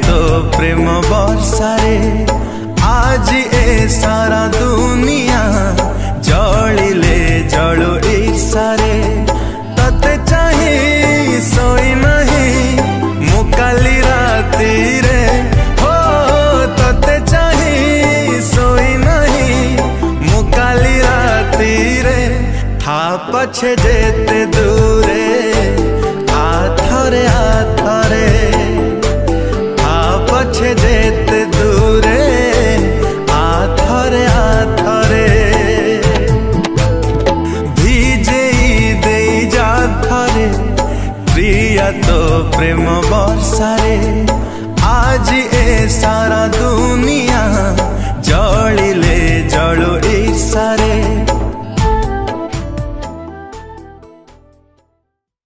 तो प्रेम वर्षारे आज ए सारा दुनिया जलिले जलु ईर्षारे तते चाही सोई नहीं मु काली राती रे हो तते चाही सोई नहीं मु काली राती रे था पछे जेते दूरे आथरे आथरे था पछे जेते दूरे आथरे आथरे भीजे दे जा थरे प्रिया तो प्रेम वर्षारे आज ए सारा दुनिया जलिले जलु ईर्षारे।